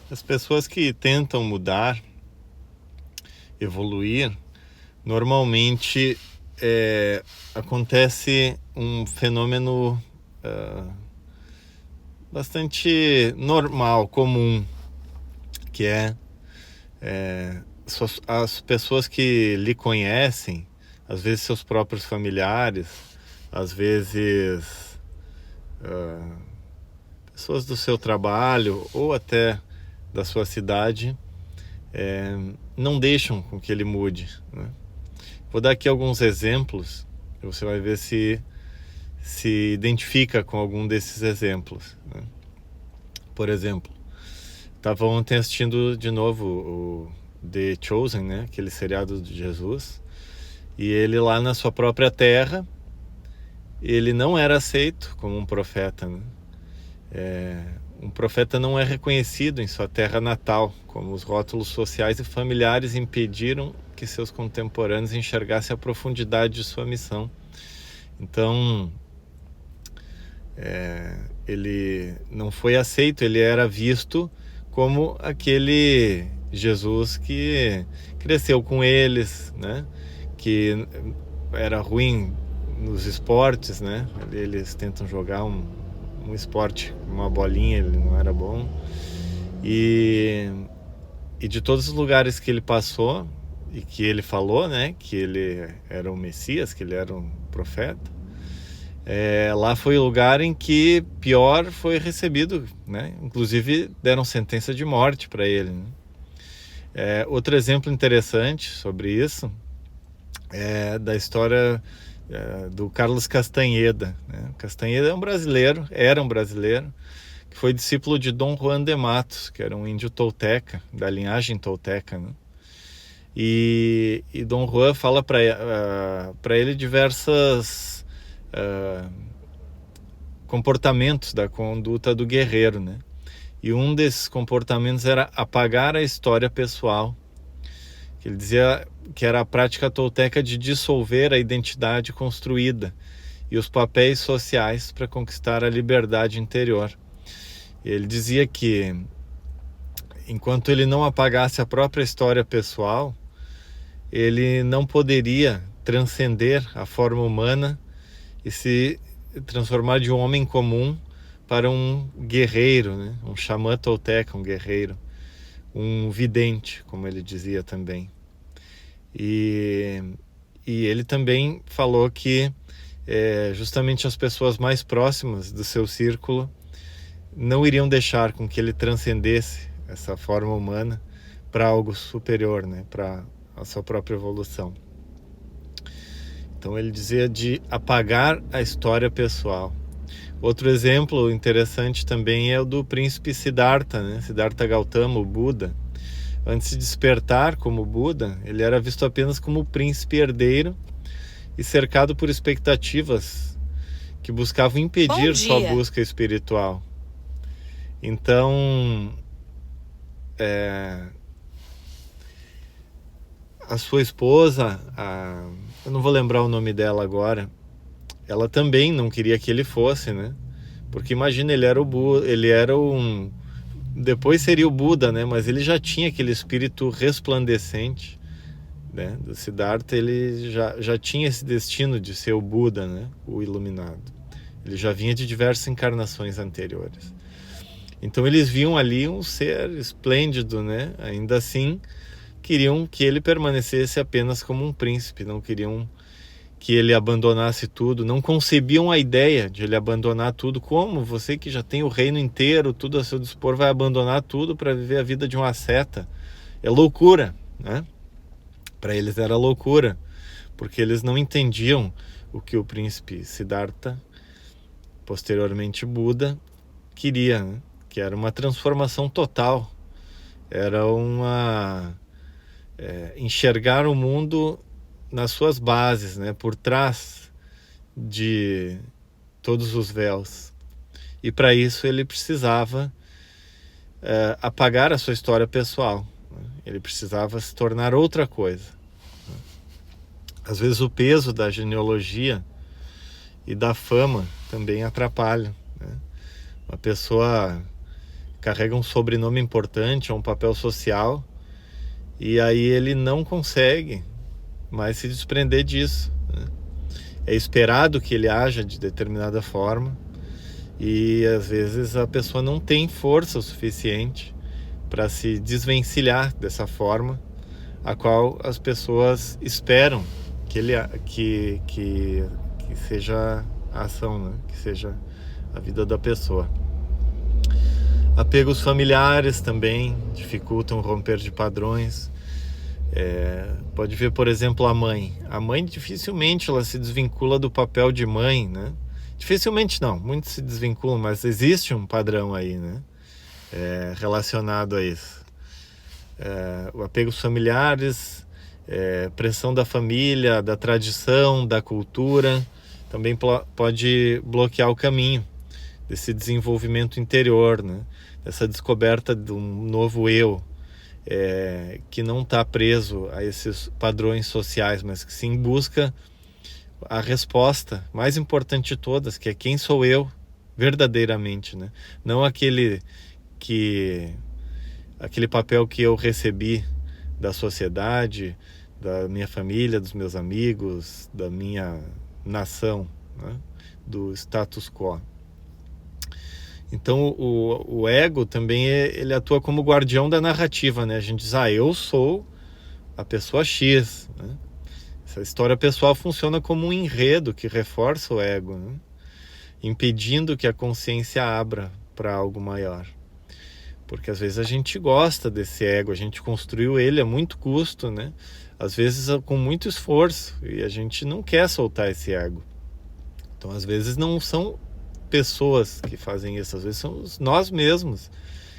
As pessoas que tentam mudar, evoluir, normalmente acontece um fenômeno uh, bastante normal, comum, que as pessoas que lhe conhecem, às vezes seus próprios familiares, às vezes pessoas do seu trabalho ou até da sua cidade, não deixam com que ele mude, né? Vou dar aqui alguns exemplos e você vai ver se identifica com algum desses exemplos, né? Por exemplo, estava ontem assistindo de novo o The Chosen, né? Aquele seriado de Jesus, e ele lá na sua própria terra, ele não era aceito como um profeta, né? Um profeta não é reconhecido em sua terra natal, como os rótulos sociais e familiares impediram que seus contemporâneos enxergassem a profundidade de sua missão. Então, ele não foi aceito, ele era visto como aquele Jesus que cresceu com eles, né? Que era ruim nos esportes, né? Eles tentam jogar um esporte, uma bolinha, ele não era bom. E de todos os lugares que ele passou e que ele falou, né, que ele era o Messias, que ele era um profeta, lá foi o lugar em que pior foi recebido, né? Inclusive deram sentença de morte para ele, né? Outro exemplo interessante sobre isso é da história do Carlos Castanheda, né? Castanheda era um brasileiro, que foi discípulo de Dom Juan de Matos, que era um índio tolteca, da linhagem tolteca, né? E Dom Juan fala para ele diversas comportamentos da conduta do guerreiro, né? E um desses comportamentos era apagar a história pessoal, que ele dizia que era a prática tolteca de dissolver a identidade construída e os papéis sociais para conquistar a liberdade interior. Ele dizia que enquanto ele não apagasse a própria história pessoal, ele não poderia transcender a forma humana e se transformar de um homem comum para um guerreiro, né? Um xamã tolteca, um guerreiro, um vidente, como ele dizia também. E ele também falou que justamente as pessoas mais próximas do seu círculo não iriam deixar com que ele transcendesse essa forma humana para algo superior, né? Para a sua própria evolução. Então ele dizia de apagar a história pessoal. Outro exemplo interessante também é o do príncipe Siddhartha, né? Siddhartha Gautama, o Buda. Antes de despertar como Buda, ele era visto apenas como príncipe herdeiro e cercado por expectativas que buscavam Bom impedir sua dia. busca espiritual. Então, a sua esposa, eu não vou lembrar o nome dela agora, ela também não queria que ele fosse, né? Porque imagina, ele era um... Depois seria o Buda, né? Mas ele já tinha aquele espírito resplandecente, né? Do Siddhartha, ele já tinha esse destino de ser o Buda, né? O iluminado. Ele já vinha de diversas encarnações anteriores. Então eles viam ali um ser esplêndido, né? Ainda assim, queriam que ele permanecesse apenas como um príncipe, não queriam que ele abandonasse tudo, não concebiam a ideia de ele abandonar tudo. Como você que já tem o reino inteiro, tudo a seu dispor, vai abandonar tudo para viver a vida de um asceta? É loucura, né? Para eles era loucura, porque eles não entendiam o que o príncipe Siddhartha, posteriormente Buda, queria, né? Que era uma transformação total, era enxergar o mundo nas suas bases, né? Por trás de todos os véus. E para isso ele precisava apagar a sua história pessoal, né? Ele precisava se tornar outra coisa. Às vezes o peso da genealogia e da fama também atrapalha, né? Uma pessoa carrega um sobrenome importante, um papel social, e aí ele não consegue mais se desprender disso, né? É esperado que ele haja de determinada forma, e às vezes a pessoa não tem força o suficiente para se desvencilhar dessa forma a qual as pessoas esperam que seja a ação, né? Que seja a vida da pessoa. Apegos familiares também dificultam o romper de padrões. Pode ver, por exemplo, a mãe. A mãe dificilmente ela se desvincula do papel de mãe, né? Dificilmente não, muitos se desvinculam, mas existe um padrão aí, né? Relacionado a isso. Apegos familiares, pressão da família, da tradição, da cultura, também pode bloquear o caminho desse desenvolvimento interior, né? Dessa descoberta de um novo eu, que não está preso a esses padrões sociais, mas que sim busca a resposta mais importante de todas, que é quem sou eu verdadeiramente, né? Não aquele papel que eu recebi da sociedade, da minha família, dos meus amigos, da minha nação, né? Do status quo. Então o ego também ele atua como guardião da narrativa, né? A gente diz, eu sou a pessoa X, né? Essa história pessoal funciona como um enredo que reforça o ego, né? Impedindo que a consciência abra para algo maior. Porque às vezes a gente gosta desse ego, a gente construiu ele a muito custo, né? Às vezes com muito esforço, e a gente não quer soltar esse ego. Então às vezes não são pessoas que fazem isso, às vezes somos nós mesmos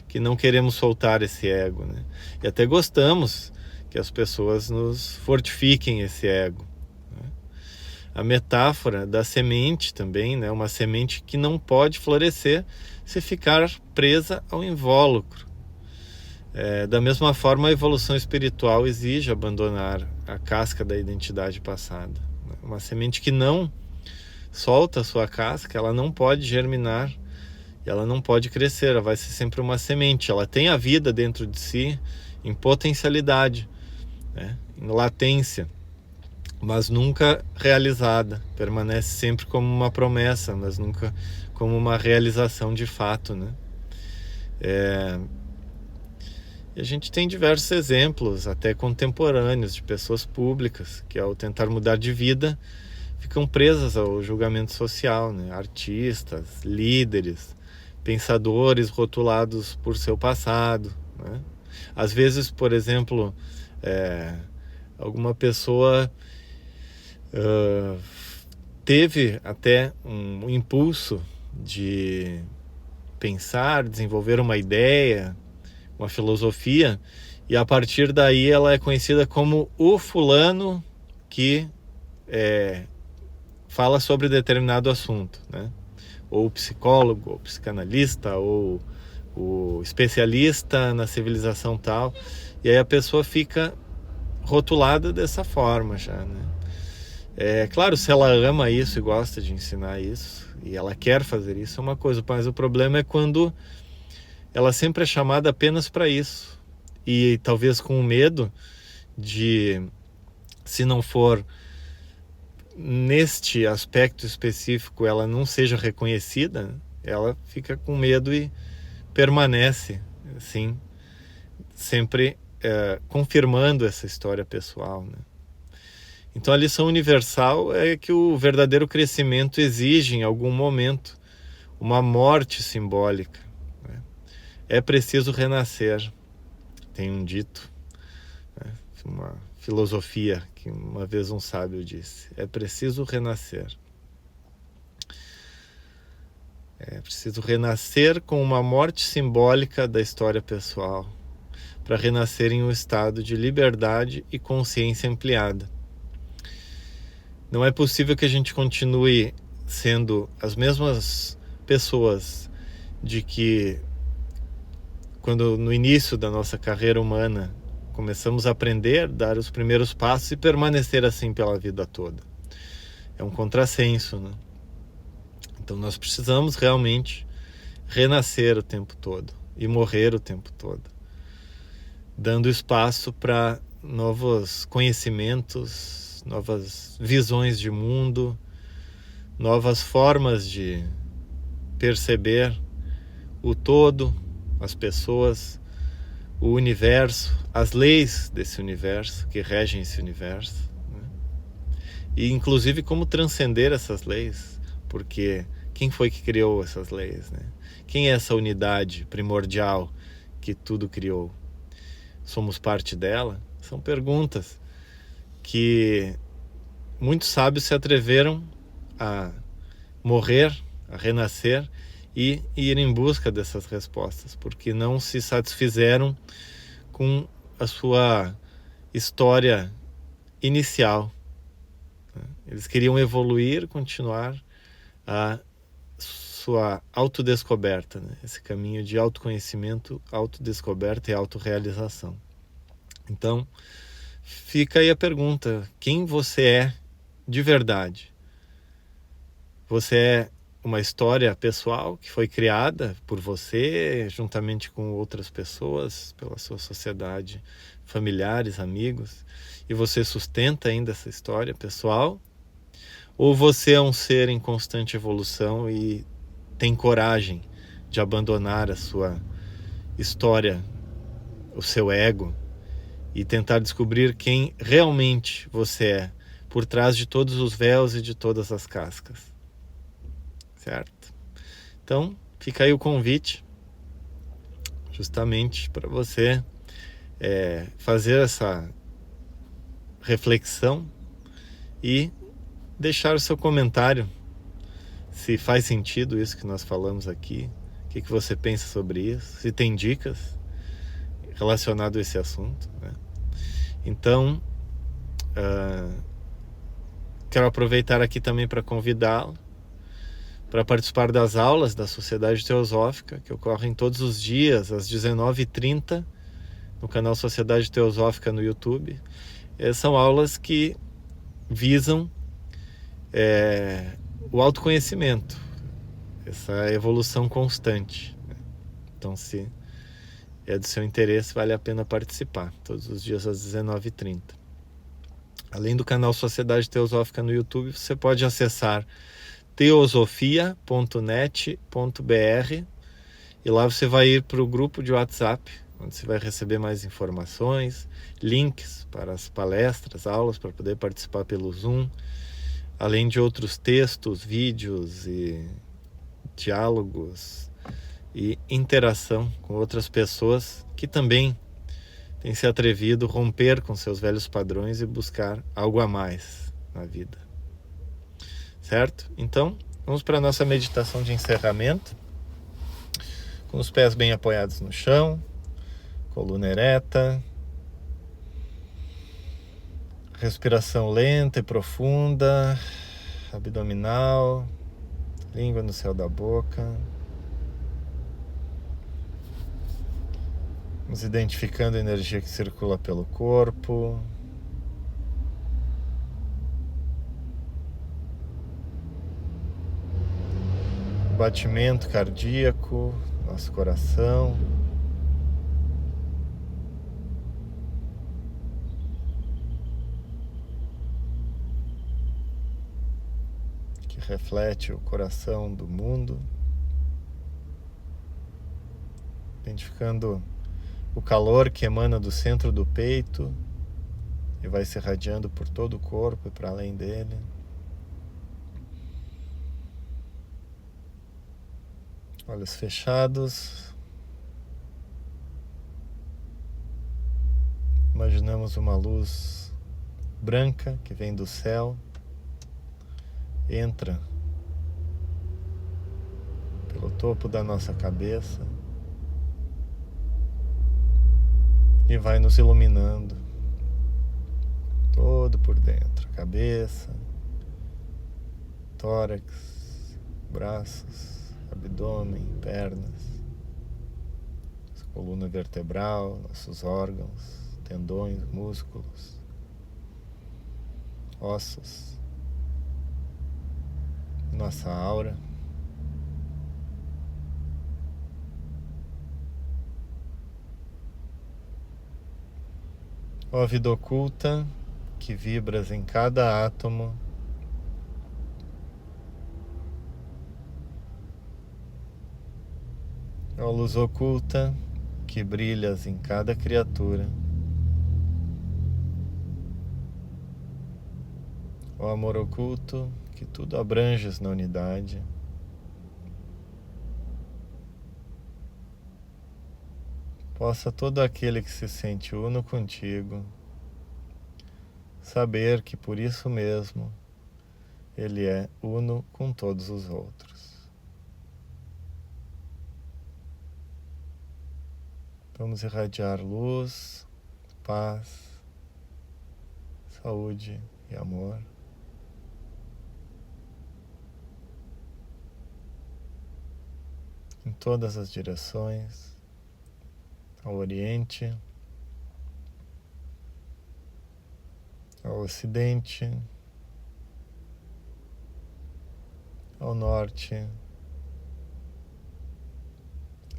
que não queremos soltar esse ego, né? E até gostamos que as pessoas nos fortifiquem esse ego, né? A metáfora da semente também, né? Uma semente que não pode florescer se ficar presa ao invólucro. Da mesma forma, a evolução espiritual exige abandonar a casca da identidade passada. Uma semente que não solta a sua casca, ela não pode germinar, ela não pode crescer, ela vai ser sempre uma semente. Ela tem a vida dentro de si em potencialidade, né? Em latência, mas nunca realizada. Permanece sempre como uma promessa, mas nunca como uma realização de fato, né? E a gente tem diversos exemplos, até contemporâneos, de pessoas públicas que, ao tentar mudar de vida, ficam presas ao julgamento social, né? Artistas, líderes, pensadores rotulados por seu passado, né? Às vezes, por exemplo, alguma pessoa teve até um impulso de pensar, desenvolver uma ideia, uma filosofia, e a partir daí ela é conhecida como o fulano que fala sobre determinado assunto, né? Ou psicólogo, ou psicanalista, ou o especialista na civilização tal, e aí a pessoa fica rotulada dessa forma já, né? Claro, se ela ama isso e gosta de ensinar isso, e ela quer fazer isso, é uma coisa, mas o problema é quando ela sempre é chamada apenas para isso, e talvez com medo de, se não for neste aspecto específico, ela não seja reconhecida, ela fica com medo e permanece, assim, sempre confirmando essa história pessoal, né? Então a lição universal é que o verdadeiro crescimento exige, em algum momento, uma morte simbólica, né? É preciso renascer, tem um dito, né? Uma filosofia que uma vez um sábio disse: é preciso renascer. É preciso renascer com uma morte simbólica da história pessoal, para renascer em um estado de liberdade e consciência ampliada. Não é possível que a gente continue sendo as mesmas pessoas de que, quando no início da nossa carreira humana começamos a aprender, dar os primeiros passos e permanecer assim pela vida toda. É um contrassenso, né? Então nós precisamos realmente renascer o tempo todo, e morrer o tempo todo, dando espaço para novos conhecimentos, novas visões de mundo, novas formas de perceber o todo, as pessoas, o universo, as leis desse universo, que regem esse universo, né? E inclusive como transcender essas leis, porque quem foi que criou essas leis, né? Quem é essa unidade primordial que tudo criou? Somos parte dela? São perguntas que muitos sábios se atreveram a morrer, a renascer e ir em busca dessas respostas, porque não se satisfizeram com a sua história inicial. Eles queriam evoluir, continuar a sua autodescoberta, né? Esse caminho de autoconhecimento, autodescoberta e autorrealização. Então, fica aí a pergunta: quem você é de verdade? Você é uma história pessoal que foi criada por você, juntamente com outras pessoas, pela sua sociedade, familiares, amigos, e você sustenta ainda essa história pessoal? Ou você é um ser em constante evolução e tem coragem de abandonar a sua história, o seu ego, e tentar descobrir quem realmente você é, por trás de todos os véus e de todas as cascas? Certo? Então, fica aí o convite, justamente para você fazer essa reflexão e deixar o seu comentário, se faz sentido isso que nós falamos aqui, o que você pensa sobre isso, se tem dicas relacionadas a esse assunto, né? Então, quero aproveitar aqui também para convidá-lo para participar das aulas da Sociedade Teosófica, que ocorrem todos os dias às 19h30 no canal Sociedade Teosófica no YouTube. São aulas que visam o autoconhecimento, essa evolução constante. Então, se é do seu interesse, vale a pena participar, todos os dias às 19h30. Além do canal Sociedade Teosófica no YouTube, você pode acessar teosofia.net.br e lá você vai ir para o grupo de WhatsApp, onde você vai receber mais informações, links para as palestras, aulas, para poder participar pelo Zoom, além de outros textos, vídeos e diálogos e interação com outras pessoas que também têm se atrevido a romper com seus velhos padrões e buscar algo a mais na vida. Certo? Então, vamos para a nossa meditação de encerramento, com os pés bem apoiados no chão, coluna ereta, respiração lenta e profunda, abdominal, língua no céu da boca. Vamos identificando a energia que circula pelo corpo. Batimento cardíaco, nosso coração. Que reflete o coração do mundo. Identificando o calor que emana do centro do peito e vai se irradiando por todo o corpo e para além dele. Olhos fechados. Imaginamos uma luz branca que vem do céu, entra pelo topo da nossa cabeça e vai nos iluminando todo por dentro, cabeça, tórax, braços, abdômen, pernas, coluna vertebral, nossos órgãos, tendões, músculos, ossos, nossa aura. Ó vida oculta que vibras em cada átomo, ó luz oculta que brilhas em cada criatura, ó amor oculto que tudo abranges na unidade, possa todo aquele que se sente uno contigo saber que por isso mesmo ele é uno com todos os outros. Vamos irradiar luz, paz, saúde e amor. Em todas as direções, ao Oriente, ao Ocidente, ao Norte,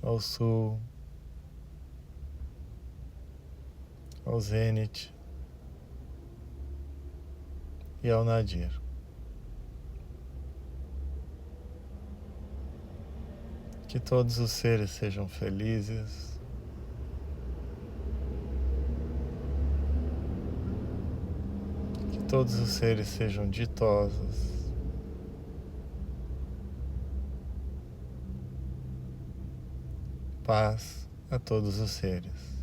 ao Sul, ao Zênite e ao Nadir. Que todos os seres sejam felizes, que todos os seres sejam ditosos, paz a todos os seres.